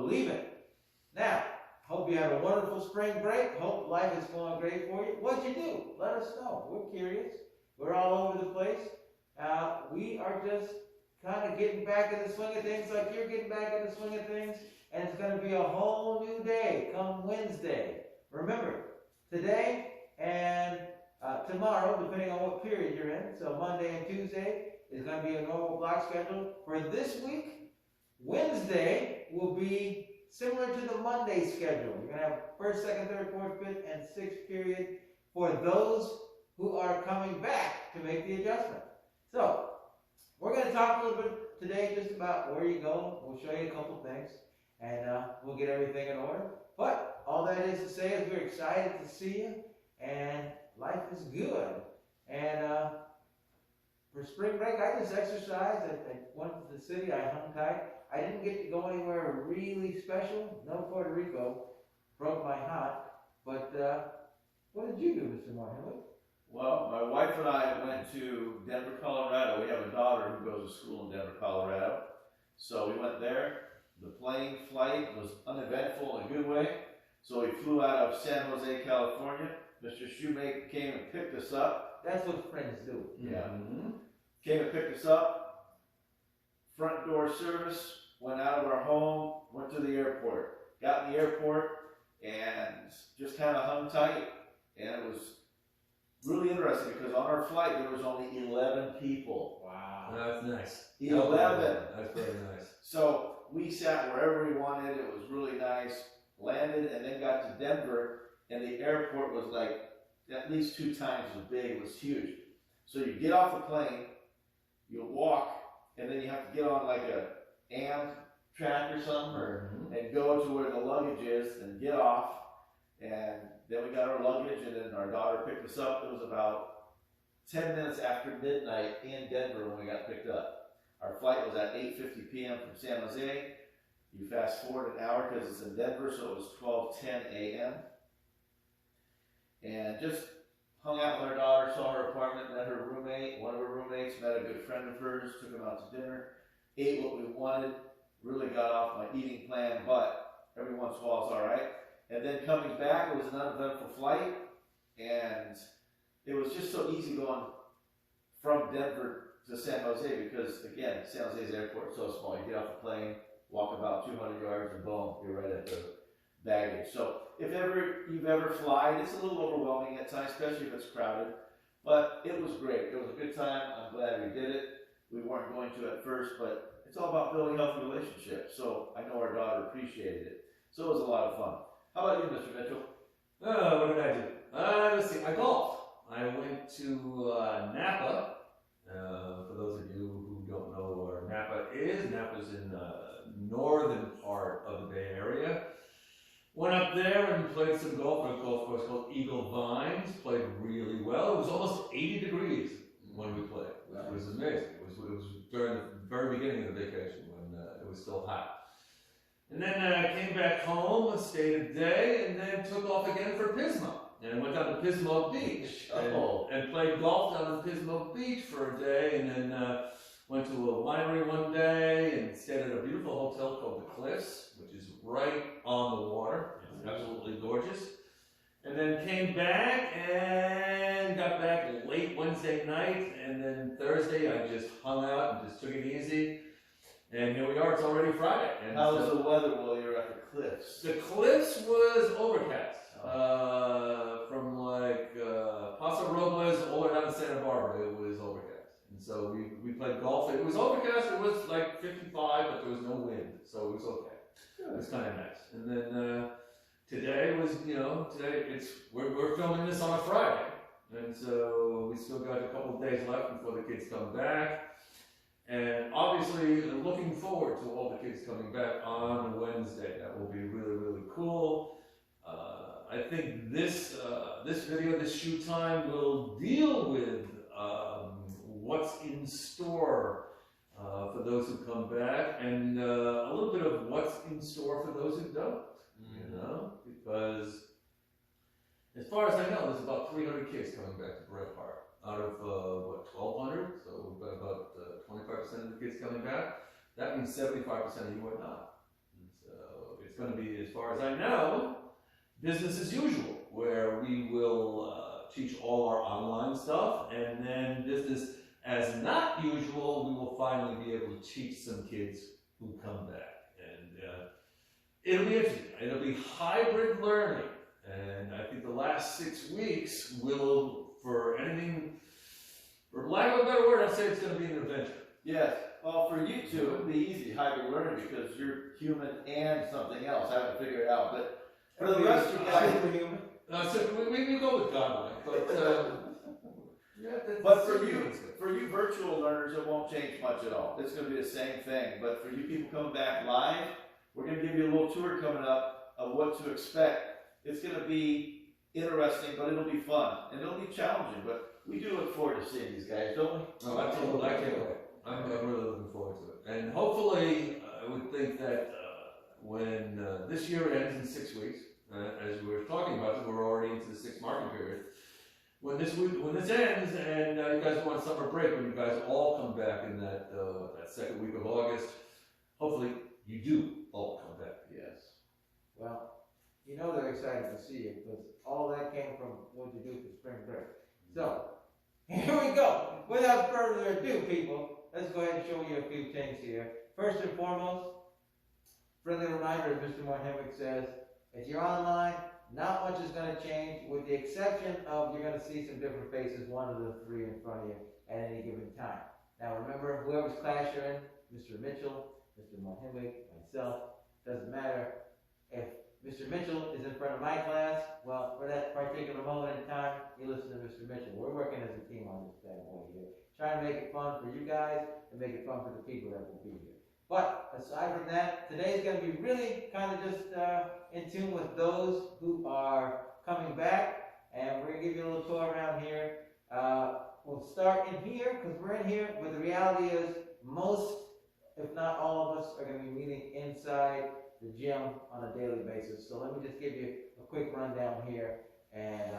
believe it. Now, hope you had a wonderful spring break. Hope life is going great for you. What'd you do? Let us know. We're curious. We're all over the place. We are just kind of getting back in the swing of things like you're getting back in the swing of things. And it's going to be a whole new day come Wednesday. Remember, today and tomorrow, depending on what period you're in, so Monday and Tuesday is going to be a normal block schedule. For this week, Wednesday will be similar to the Monday schedule. You're going to have first, second, third, fourth, fifth, and sixth period for those who are coming back to make the adjustment. So, we're going to talk a little bit today just about where you go. We'll show you a couple things, and we'll get everything in order. But all that is to say is we're excited to see you, and life is good. And for spring break, I just exercised. I went to the city. I hung tight. I didn't get to go anywhere really special. No Puerto Rico. Broke my heart. But what did you do, Mr. Moore? Well, my wife and I went to Denver, Colorado. We have a daughter who goes to school in Denver, Colorado. So we went there. The plane flight was uneventful in a good way. So we flew out of San Jose, California. Mr. Shoemaker came and picked us up. That's what friends do. Yeah. Mm-hmm. Came and picked us up. Front door service. Went out of our home. Went to the airport. Got in the airport and just kind of hung tight. And it was really interesting because on our flight there was only 11 people. Wow. That's nice. 11. That's very nice. So we sat wherever we wanted. It was really nice. Landed and then got to Denver, and the airport was like at least 2 times as big. It was huge. So you get off the plane, you walk, and then you have to get on like a track or something, and go to where the luggage is and get off. And then we got our luggage, and then our daughter picked us up. It was about 10 minutes after midnight in Denver when we got picked up. Our flight was at 8:50 p.m. from San Jose. You fast forward an hour because it's in Denver, so it was 12:10 a.m. And just hung out with our daughter, saw her apartment, met her roommate. One of her roommates met a good friend of hers, took him out to dinner, ate what we wanted, really got off my eating plan, but every once in a while it's all right. And then coming back, it was an uneventful flight, and it was just so easy going from Denver to San Jose because, again, San Jose's airport is so small. You get off the plane, walk about 200 yards, and boom, you're right at the baggage. So if you've ever flied, it's a little overwhelming at times, especially if it's crowded, but it was great. It was a good time. I'm glad we did it. We weren't going to at first, but it's all about building healthy relationships. So I know our daughter appreciated it. So it was a lot of fun. How about you, Mr. Mitchell? What did I do? Let's see. I golfed. I went to Napa. For those of you who don't know where Napa is, Napa's in the northern part of the Bay Area. Went up there and played some golf at a golf course called Eagle Vines. Played really well. It was almost 80 degrees when we played, which was amazing. It was during the very beginning of the vacation when it was still hot. And then I came back home, stayed a day, and then took off again for Pismo. And I went down to Pismo Beach and played golf down on Pismo Beach for a day, and then went to a winery one day and stayed at a beautiful hotel called The Cliffs, which is right on the water. It's absolutely gorgeous. And then came back and got back late Wednesday night, and then Thursday I just hung out and just took it easy. And here we are, it's already Friday. And how was the weather while you were at the Cliffs? The Cliffs was overcast. From like Paso Robles all the way down to Santa Barbara, it was overcast. And so we played golf. It was overcast, it was like 55, but there was no wind, so it was okay. Good. It was kind of nice. And then today was, we're filming this on a Friday. And so we still got a couple of days left before the kids come back. And obviously, looking forward to all the kids coming back on Wednesday. That will be really, really cool. I think this video, this shoot time, will deal with what's in store for those who come back, and a little bit of what's in store for those who don't. You know, because as far as I know, there's about 300 kids coming back to Bret Hart out of 1,200. So we've got about 25% of the kids coming back. That means 75% of you are not. And so So it's going to be, as far as I know, business as usual, where we will teach all our online stuff, and then business as not usual, we will finally be able to teach some kids who come back. And it'll be interesting. It'll be hybrid learning. And I think the last 6 weeks will, for lack of a better word, I'd say it's going to be an adventure. Yes. Well, for you two, it'd be easy hybrid learning because you're human and something else. I haven't figured it out, but for the rest of you guys, So we go with godlike, but but for you virtual learners, it won't change much at all. It's going to be the same thing. But for you people coming back live, we're going to give you a little tour coming up of what to expect. It's going to be interesting, but it'll be fun and it'll be challenging. But we do look forward to seeing these guys, don't we? Oh, absolutely. I can't wait. I'm really looking forward to it. And hopefully, I would think that when this year ends in 6 weeks, as we were talking about, we're already into the 6th market period. When this ends and you guys want summer break, when you guys all come back in that second week of August, hopefully you do all come back. Yes. Well, you know they're excited to see you because all that came from what you do for spring break. So, here we go. Without further ado, people, let's go ahead and show you a few things here. First and foremost, friendly reminder, as Mr. Moore-Henwick says, if you're online, not much is going to change, with the exception of you're going to see some different faces, one of the three in front of you at any given time. Now remember, whoever's class you're in, Mr. Mitchell, Mr. Moore-Henwick, myself, doesn't matter. If Mr. Mitchell is in front of my class, well, for that particular moment in time, you listen to Mr. Mitchell. We're working as a team on this bad boy here. Trying to make it fun for you guys and make it fun for the people that will be here. But aside from that, today's going to be really kind of just in tune with those who are coming back. And we're going to give you a little tour around here. We'll start in here because we're in here. But the reality is most, if not all of us, are going to be meeting inside the gym on a daily basis. So let me just give you a quick rundown here. And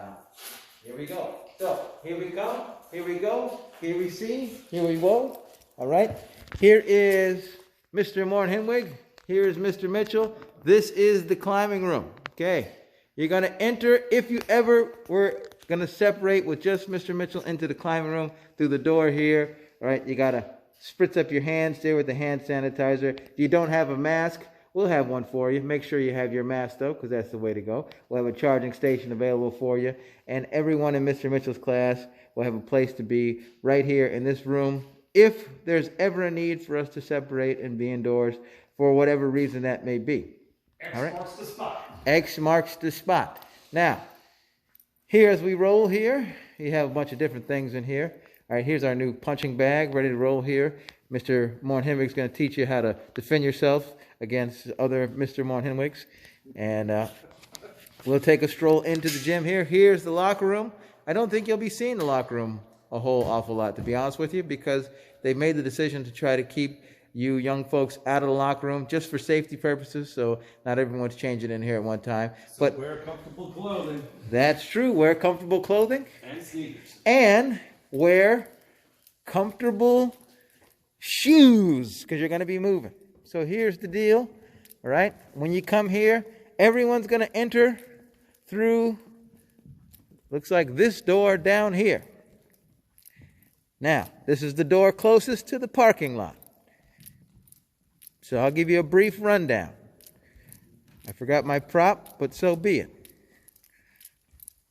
here we go. So here we come. Here we go. Here we see. Here we go. All right. Here is Mr. Moore-Henwick. Here is Mr. Mitchell. This is the climbing room. Okay. You're going to enter, if you ever were going to separate with just Mr. Mitchell into the climbing room through the door here. All right. You got to spritz up your hands there with the hand sanitizer. If you don't have a mask, we'll have one for you. Make sure you have your mask, though, because that's the way to go. We'll have a charging station available for you. And everyone in Mr. Mitchell's class will have a place to be right here in this room if there's ever a need for us to separate and be indoors for whatever reason that may be. X marks the spot. X marks the spot. Now, here as we roll here, you have a bunch of different things in here. All right, here's our new punching bag ready to roll here. Mr. Moore-Henwick is going to teach you how to defend yourself against other Mr. Moore-Henwicks. And we'll take a stroll into the gym here. Here's the locker room. I don't think you'll be seeing the locker room a whole awful lot, to be honest with you, because they've made the decision to try to keep you young folks out of the locker room just for safety purposes, so not everyone's changing in here at one time. So but wear comfortable clothing. That's true. Wear comfortable clothing. And sneakers. And wear comfortable shoes, because you're going to be moving. So here's the deal, all right? When you come here, everyone's going to enter through, looks like this door down here. Now, this is the door closest to the parking lot. So I'll give you a brief rundown. I forgot my prop, but so be it.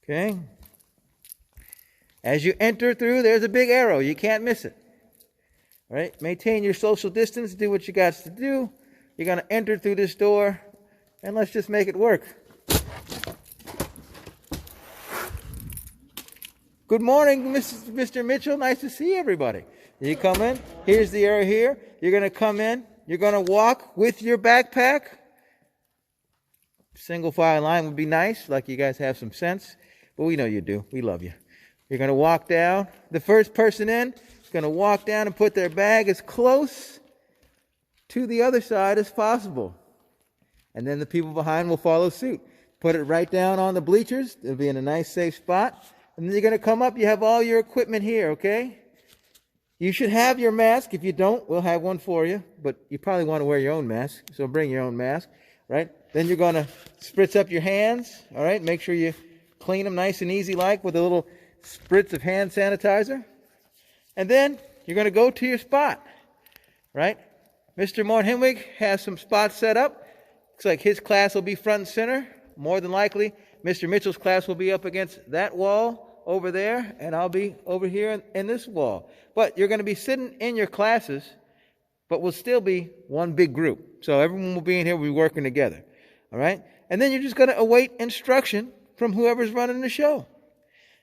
Okay? As you enter through, there's a big arrow. You can't miss it. All right? Maintain your social distance. Do what you got to do. You're going to enter through this door, and let's just make it work. Good morning, Mr. Mitchell. Nice to see everybody. You come in. Here's the area here. You're going to come in. You're going to walk with your backpack. Single file line would be nice, like you guys have some sense. But we know you do. We love you. You're going to walk down. The first person in is going to walk down and put their bag as close to the other side as possible. And then the people behind will follow suit. Put it right down on the bleachers. It'll be in a nice, safe spot. And then you're going to come up. You have all your equipment here, okay? You should have your mask. If you don't, we'll have one for you. But you probably want to wear your own mask, so bring your own mask. right? Then you're going to spritz up your hands, all right? Make sure you clean them nice and easy like with a little spritz of hand sanitizer. And then you're going to go to your spot, right? Mr. Mortenhimwig has some spots set up. Looks like his class will be front and center. More than likely, Mr. Mitchell's class will be up against that wall over there, and I'll be over here in this wall. But you're going to be sitting in your classes, but we'll still be one big group. So everyone will be in here, we'll be working together. All right? And then you're just going to await instruction from whoever's running the show.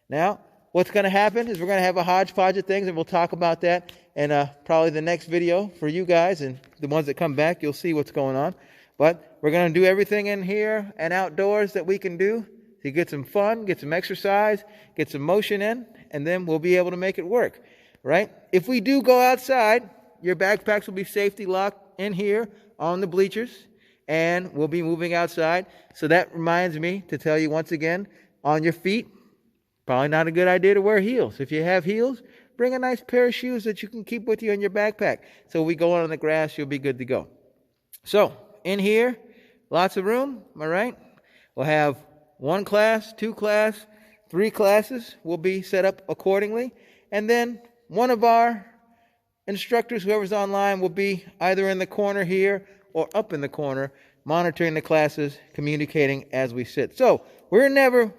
Now, what's going to happen is we're going to have a hodgepodge of things, and we'll talk about that in probably the next video for you guys, and the ones that come back, you'll see what's going on. But we're going to do everything in here and outdoors that we can do to get some fun, get some exercise, get some motion in, and then we'll be able to make it work, right? If we do go outside, your backpacks will be safety locked in here on the bleachers, and we'll be moving outside. So that reminds me to tell you once again, on your feet, probably not a good idea to wear heels. If you have heels, bring a nice pair of shoes that you can keep with you in your backpack. So we go on the grass, you'll be good to go. So, in here, lots of room, all right? We'll have 1 class, 2 class, 3 classes will be set up accordingly. And then one of our instructors, whoever's online, will be either in the corner here or up in the corner, monitoring the classes, communicating as we sit. So, we're never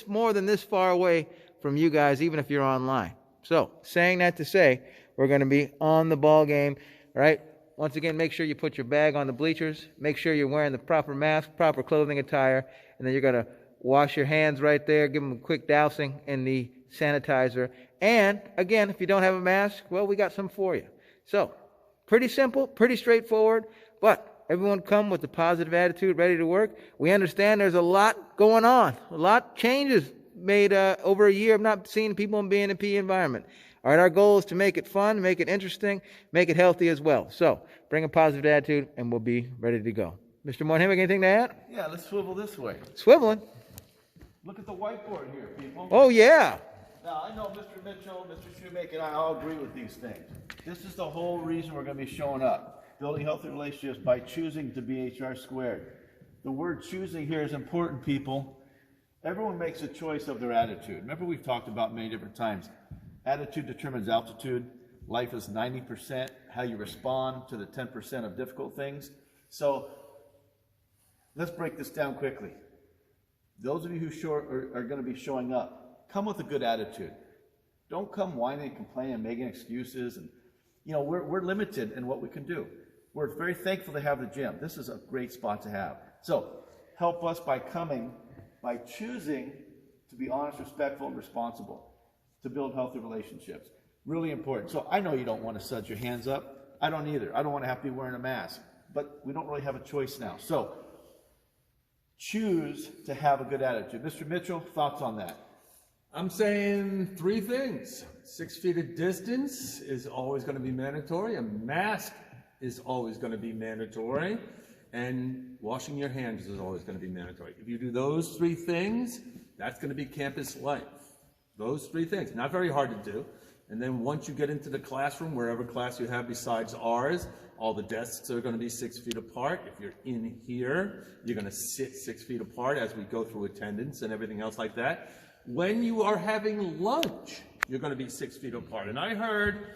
more than this far away from you guys, even if you're online. So, saying that to say, we're going to be on the ball game, right? Once again, make sure you put your bag on the bleachers. Make sure you're wearing the proper mask, proper clothing attire. And then you're going to wash your hands right there. Give them a quick dousing in the sanitizer. And, again, if you don't have a mask, well, we got some for you. So, pretty simple, pretty straightforward. But everyone come with a positive attitude, ready to work. We understand there's a lot going on. A lot changes made over a year of not seeing people in being in a PE environment. All right, our goal is to make it fun, make it interesting, make it healthy as well. So, bring a positive attitude, and we'll be ready to go. Mr. Mortenhimwig, anything to add? Yeah, let's swivel this way. Swiveling. Look at the whiteboard here, people. Oh, yeah. Now, I know Mr. Mitchell, Mr. Shoemaker, and I all agree with these things. This is the whole reason we're going to be showing up. Building healthy relationships by choosing to be HR squared. The word choosing here is important, people. Everyone makes a choice of their attitude. Remember, we've talked about many different times. Attitude determines altitude. Life is 90% how you respond to the 10% of difficult things. So let's break this down quickly. Those of you who are going to be showing up, come with a good attitude. Don't come whining and complaining and making excuses. And we're limited in what we can do. We're very thankful to have the gym. This is a great spot to have. So help us by choosing to be honest, respectful, and responsible, to build healthy relationships. Really important. So I know you don't want to suds your hands up. I don't either. I don't want to have to be wearing a mask. But we don't really have a choice now. So choose to have a good attitude. Mr. Mitchell, thoughts on that? I'm saying 3 things. 6 feet of distance is always going to be mandatory. A mask is always going to be mandatory. And washing your hands is always going to be mandatory. If you do those 3 things, that's going to be campus life. Those 3 things. Not very hard to do. And then once you get into the classroom, wherever class you have besides ours, all the desks are going to be 6 feet apart. If you're in here, you're going to sit 6 feet apart as we go through attendance and everything else like that. When you are having lunch, you're going to be 6 feet apart. And I heard,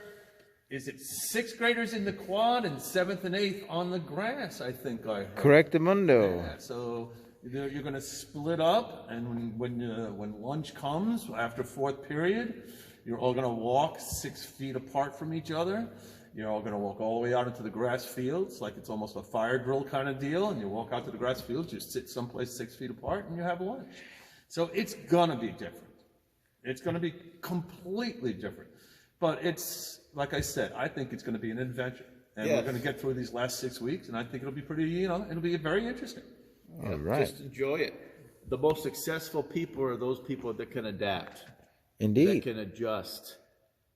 is it 6th graders in the quad and 7th and 8th on the grass, I think I heard. Correctamundo. Yeah, so you're going to split up, and when lunch comes, after 4th period, you're all going to walk 6 feet apart from each other. You're all going to walk all the way out into the grass fields, like it's almost a fire drill kind of deal, and you walk out to the grass fields, you sit someplace 6 feet apart, and you have lunch. So it's going to be different. It's going to be completely different. But it's, like I said, I think it's going to be an adventure. And we're going to get through these last 6 weeks, and I think it'll be pretty, it'll be very interesting. All right. Just enjoy it. The most successful people are those people that can adapt. Indeed. That can adjust.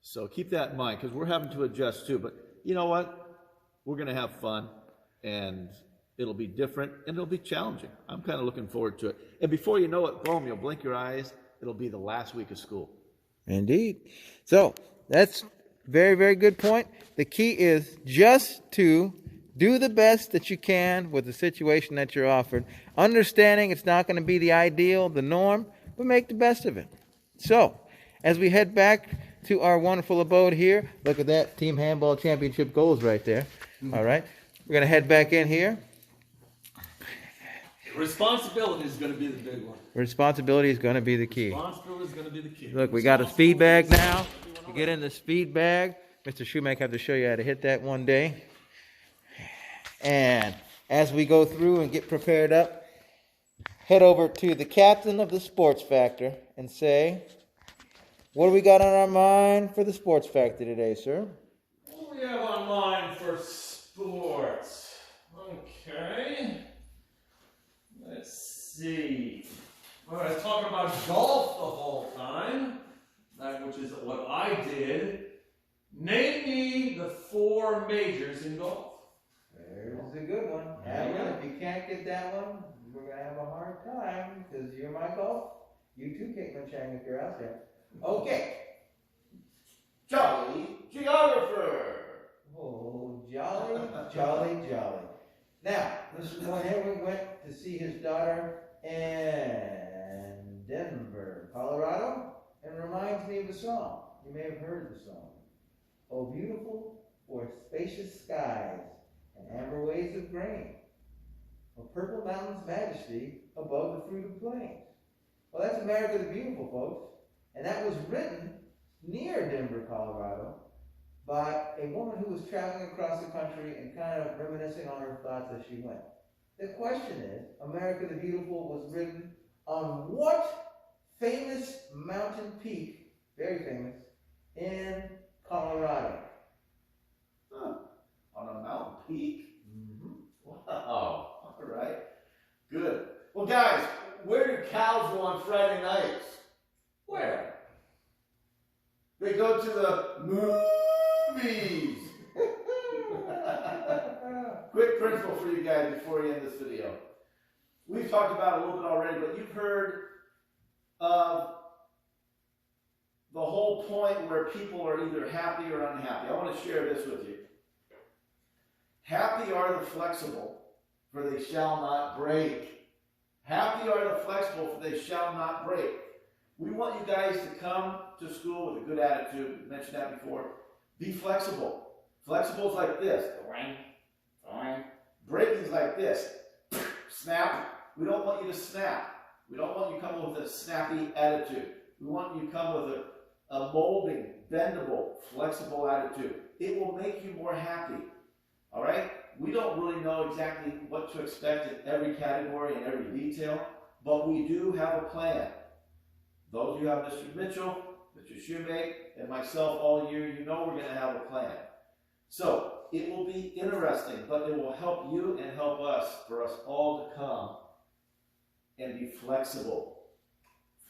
So keep that in mind, because we're having to adjust too. But you know what? We're going to have fun, and it'll be different, and it'll be challenging. I'm kind of looking forward to it. And before you know it, boom, you'll blink your eyes. It'll be the last week of school. Indeed. So that's very, very good point. The key is just to Do the best that you can with the situation that you're offered, understanding it's not going to be the ideal, the norm, but make the best of it. So, as we head back to our wonderful abode here, look at that, Team Handball Championship goals right there. All right, we're going to head back in here. Responsibility is going to be the big one. Responsibility is going to be the key. Responsibility is going to be the key. Look, we got a speed bag now. You get in the speed bag. Mr. Shoemaker have to show you how to hit that one day. And as we go through and get prepared up, head over to the captain of the Sports Factor and say, what do we got on our mind for the Sports Factor today, sir? What do we have on mind for sports? Okay. Let's see. All right, talking about golf the whole time, which is what I did. Name me the 4 majors in golf. There's a good one. If you can't get that one, we're going to have a hard time because you're my golf. You too, Caitlin Chang, if you're out there. Okay. Jolly geographer. Oh, jolly, jolly, jolly. Now, Mr. Moynihan went to see his daughter in Denver, Colorado, and reminds me of a song. You may have heard the song. Oh, beautiful for spacious skies and amber waves of grain, a purple mountain's majesty above the fruited plains. Well, that's America the Beautiful, folks. And that was written near Denver, Colorado, by a woman who was traveling across the country and kind of reminiscing on her thoughts as she went. The question is, America the Beautiful was written on what famous mountain peak, very famous, in Colorado? Huh. On a mountain peak? Mm-hmm. Wow. All right. Good. Well, guys, where do cows go on Friday nights? Where? They go to the movies. Quick principle for you guys before we end this video. We've talked about it a little bit already, but you've heard of the whole point where people are either happy or unhappy. I want to share this with you. Happy are the flexible, for they shall not break. Happy are the flexible, for they shall not break. We want you guys to come to school with a good attitude. I mentioned that before. Be flexible. Flexible is like this. Breaking is like this. Snap. We don't want you to snap. We don't want you to come with a snappy attitude. We want you to come with a molding, bendable, flexible attitude. It will make you more happy. All right? We don't really know exactly what to expect in every category and every detail, but we do have a plan. Those of you who have Mr. Mitchell, Mr. Shoemake, and myself all year, you know we're going to have a plan. So, it will be interesting, but it will help you and help us, for us all to come and be flexible.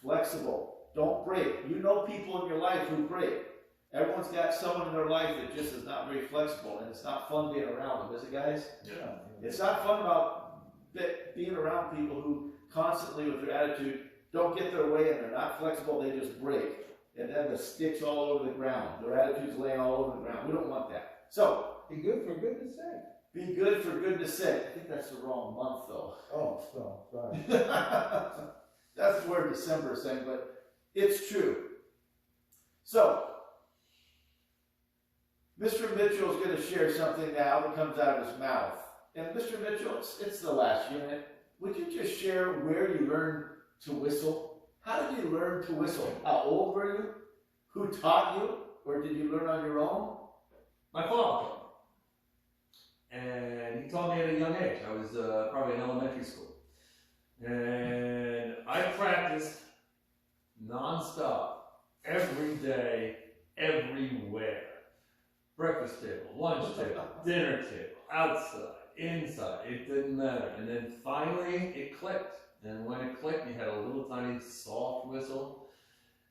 Flexible. Don't break. You know people in your life who break. Everyone's got someone in their life that just is not very flexible, and it's not fun being around them, is it, guys? Yeah. It's not fun about being around people who constantly, with their attitude, don't get their way and they're not flexible, they just break. And then the sticks all over the ground. Their attitude's laying all over the ground. We don't want that. So, be good for goodness sake. Be good for goodness sake. I think that's the wrong month, though. Oh, so sorry. That's the word December is saying, but it's true. So, Mr. Mitchell is going to share something now that comes out of his mouth. And Mr. Mitchell, it's the last unit. Would you just share where you learned to whistle? How did you learn to whistle? How old were you? Who taught you? Or did you learn on your own? My father. And he taught me at a young age. I was probably in elementary school. And I practiced non-stop, every day, everywhere. Breakfast table, lunch table, dinner table, outside, inside, it didn't matter. And then finally it clicked. And when it clicked, you had a little tiny soft whistle.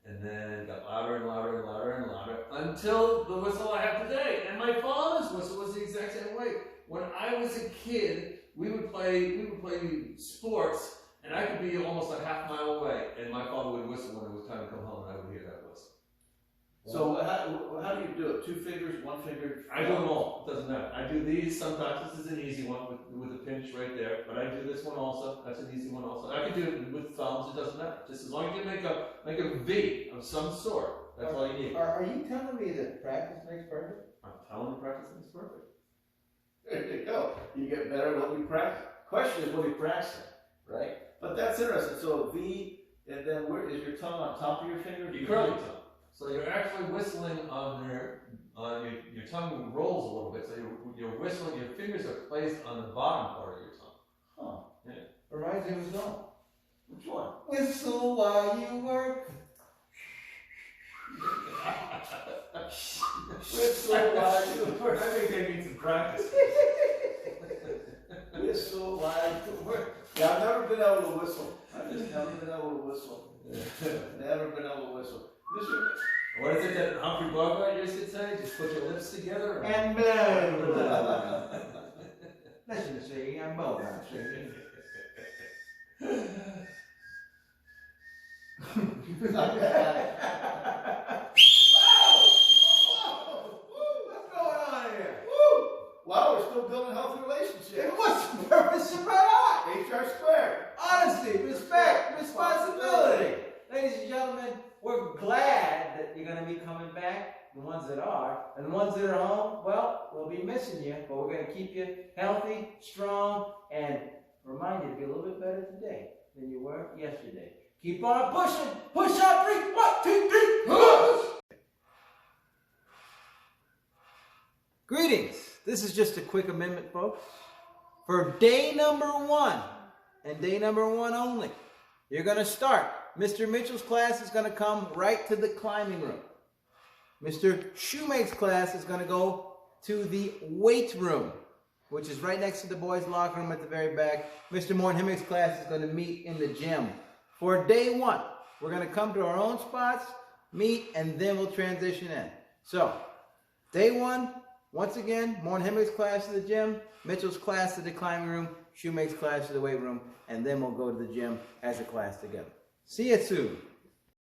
And then it got louder and louder and louder and louder until the whistle I have today. And my father's whistle was the exact same way. When I was a kid, we would play sports, and I could be almost a half mile away, and my father would whistle when it was time to come home, and I would hear that whistle. So how do you do it? 2 fingers, 1 finger? I do them all. It doesn't matter. I do these sometimes. This is an easy one with a pinch right there. But I do this one also. That's an easy one also. I can do it with thumbs. It doesn't matter. Just as long as you make a V of some sort. That's all you need. Are you telling me that practice makes perfect? I'm telling you, practice makes perfect. There you go. You get better at what you practice. Question is what you practice, right? But that's interesting. So V, and then where is your tongue on top of your finger? You curl your tongue. So you're actually whistling on your tongue rolls a little bit. So you're whistling. Your fingers are placed on the bottom part of your tongue. Huh. Yeah. Reminds me of a song. Which one? Whistle while you work. Whistle while you work. I think they need some practice. Whistle while you work. Yeah, I've never been able to whistle. I've just never been able to whistle. Never been able to whistle. What is it that Humphrey Bogart used to say? Just put your lips together And blow. Listen to singing, I'm Bogart singing. What's going on here? Wow, we're still building healthy relationships. What's the purpose of my life? HR squared. Honesty, respect, responsibility. Ladies and gentlemen, we're glad that you're going to be coming back, the ones that are. And the ones that are home, well, we'll be missing you, but we're going to keep you healthy, strong, and remind you to be a little bit better today than you were yesterday. Keep on pushing. Push on 3. 1, 2, 3. Push! Greetings. This is just a quick amendment, folks. For day number 1, and day number 1 only, you're going to start. Mr. Mitchell's class is going to come right to the climbing room. Mr. Shoemake's class is going to go to the weight room, which is right next to the boys' locker room at the very back. Mr. Mornhimmick's class is going to meet in the gym. For day 1, we're going to come to our own spots, meet, and then we'll transition in. So, day 1, once again, Mornhimmick's class to the gym, Mitchell's class to the climbing room, Shoemake's class to the weight room, and then we'll go to the gym as a class together. See you soon.